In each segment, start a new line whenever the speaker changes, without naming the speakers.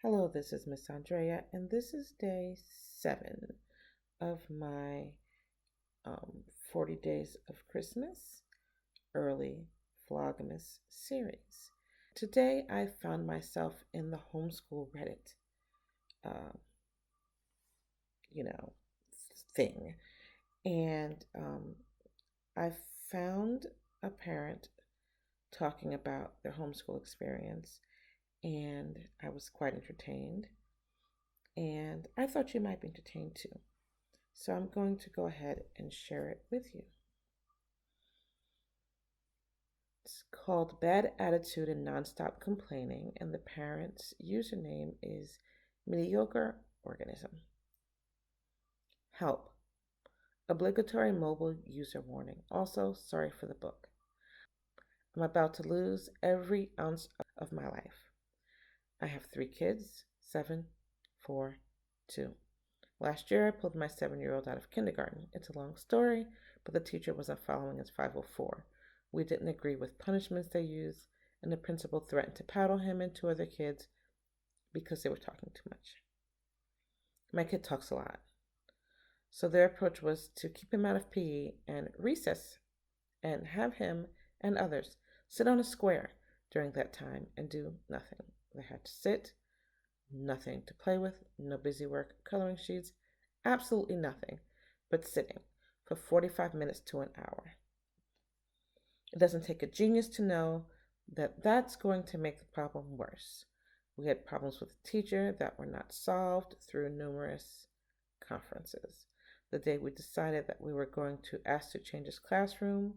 Hello, this is Miss Andrea, and this is day 7 of my 40 Days of Christmas early vlogmas series. Today, I found myself in the homeschool Reddit, uh, you know, thing, and I found a parent talking about their homeschool experience, and I was quite entertained. And I thought you might be entertained too. So I'm going to go ahead and share it with you. It's called Bad Attitude and Nonstop Complaining, and the parent's username is Mediocre Organism. Help. Obligatory mobile user warning. Also, sorry for the book. I'm about to lose every ounce of my life. I have 3 kids, 7, 4, 2. Last year, I pulled my 7-year-old out of kindergarten. It's a long story, but the teacher wasn't following his 504. We didn't agree with punishments they used, and the principal threatened to paddle him and 2 other kids because they were talking too much. My kid talks a lot. So their approach was to keep him out of PE and recess and have him and others sit on a square during that time and do nothing. They had to sit, nothing to play with, no busy work, coloring sheets, absolutely nothing but sitting for 45 minutes to an hour. It doesn't take a genius to know that that's going to make the problem worse. We had problems with the teacher that were not solved through numerous conferences. The day we decided that we were going to ask to change his classroom,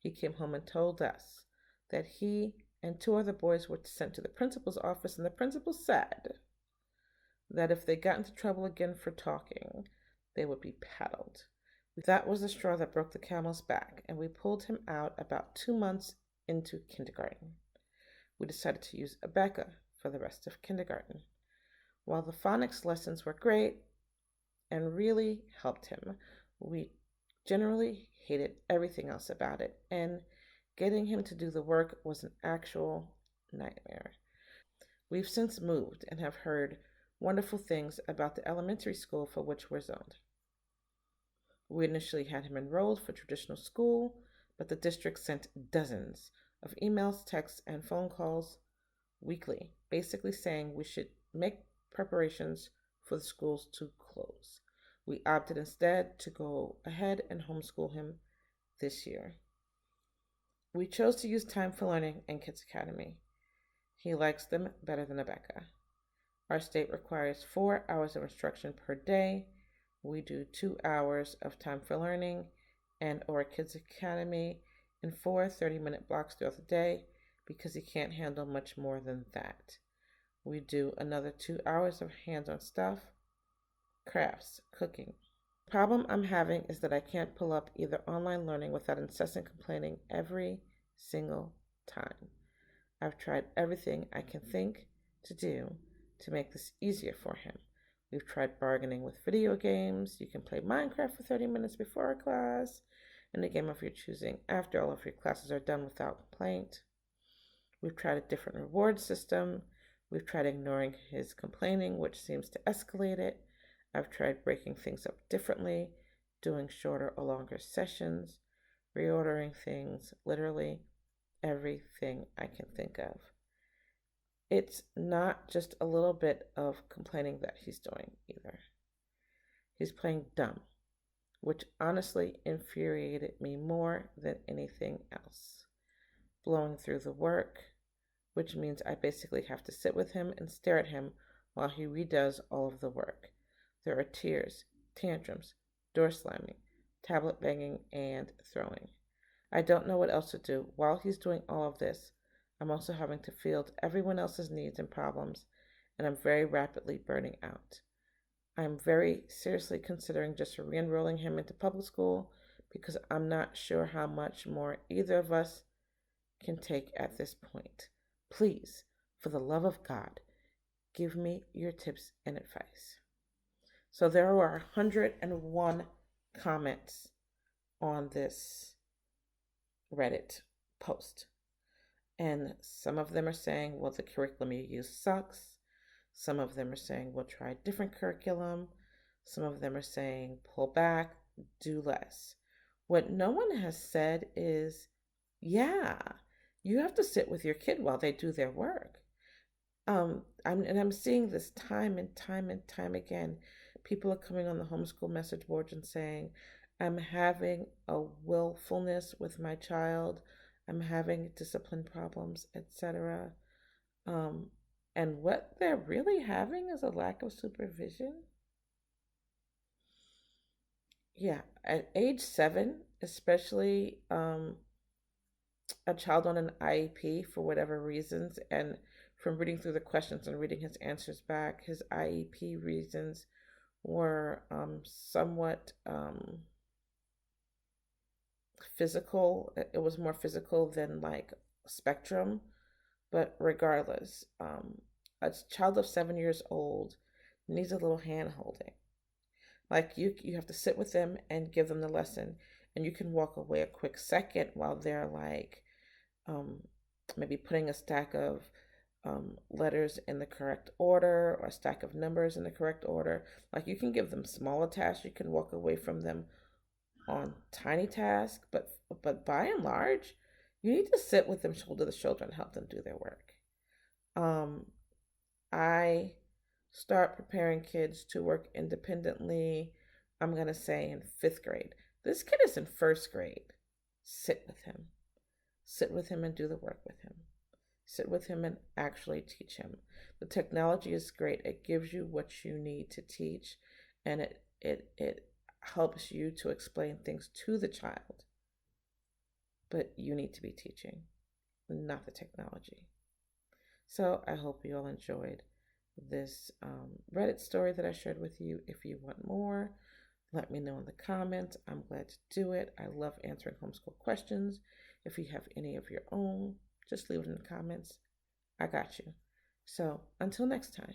he came home and told us that he and 2 other boys were sent to the principal's office, and the principal said that if they got into trouble again for talking, they would be paddled. That was the straw that broke the camel's back, and we pulled him out about 2 months into kindergarten. We decided to use Abeka for the rest of kindergarten. While the phonics lessons were great and really helped him, we generally hated everything else about it, and getting him to do the work was an actual nightmare. We've since moved and have heard wonderful things about the elementary school for which we're zoned. We initially had him enrolled for traditional school, but the district sent dozens of emails, texts, and phone calls weekly, basically saying we should make preparations for the schools to close. We opted instead to go ahead and homeschool him this year. We chose to use Time for Learning and Kids Academy. He likes them better than Abeka. Our state requires 4 hours of instruction per day. We do 2 hours of Time for Learning and or Kids Academy in 4 30-minute blocks throughout the day because he can't handle much more than that. We do another 2 hours of hands-on stuff, crafts, cooking. The problem I'm having is that I can't pull up either online learning without incessant complaining every single time. I've tried everything I can think to do to make this easier for him. We've tried bargaining with video games. You can play Minecraft for 30 minutes before a class, and a game of your choosing after all of your classes are done without complaint. We've tried a different reward system. We've tried ignoring his complaining, which seems to escalate it. I've tried breaking things up differently, doing shorter or longer sessions, reordering things, literally everything I can think of. It's not just a little bit of complaining that he's doing either. He's playing dumb, which honestly infuriated me more than anything else. Blowing through the work, which means I basically have to sit with him and stare at him while he redoes all of the work. There are tears, tantrums, door slamming, tablet banging, and throwing. I don't know what else to do. While he's doing all of this, I'm also having to field everyone else's needs and problems, and I'm very rapidly burning out. I'm very seriously considering just re-enrolling him into public school because I'm not sure how much more either of us can take at this point. Please, for the love of God, give me your tips and advice. So there were 101 comments on this Reddit post. And some of them are saying, well, the curriculum you use sucks. Some of them are saying we'll try different curriculum. Some of them are saying pull back, do less. What no one has said is, yeah, you have to sit with your kid while they do their work. I'm seeing this time and time and time again. People are coming on the homeschool message boards and saying, I'm having a willfulness with my child, I'm having discipline problems, etc. Um, and what they're really having is a lack of supervision. Yeah, at age 7, especially a child on an IEP for whatever reasons, and from reading through the questions and reading his answers back, his IEP reasons were somewhat physical. It was more physical than like spectrum, but regardless, a child of 7 years old needs a little hand holding. Like you have to sit with them and give them the lesson, and you can walk away a quick second while they're like um, maybe putting a stack of letters in the correct order or a stack of numbers in the correct order. Like you can give them smaller tasks, you can walk away from them on tiny tasks, but by and large, you need to sit with them shoulder to shoulder and help them do their work. Um, I start preparing kids to work independently, I'm going to say in 5th grade. This kid is in 1st grade. Sit with him. Sit with him and do the work with him. Sit with him and actually teach him. The technology is great. It gives you what you need to teach, and it helps you to explain things to the child. But you need to be teaching, not the technology. So I hope you all enjoyed this Reddit story that I shared with you. If you want more, let me know in the comments. I'm glad to do it. I love answering homeschool questions. If you have any of your own, just leave it in the comments. I got you. So until next time.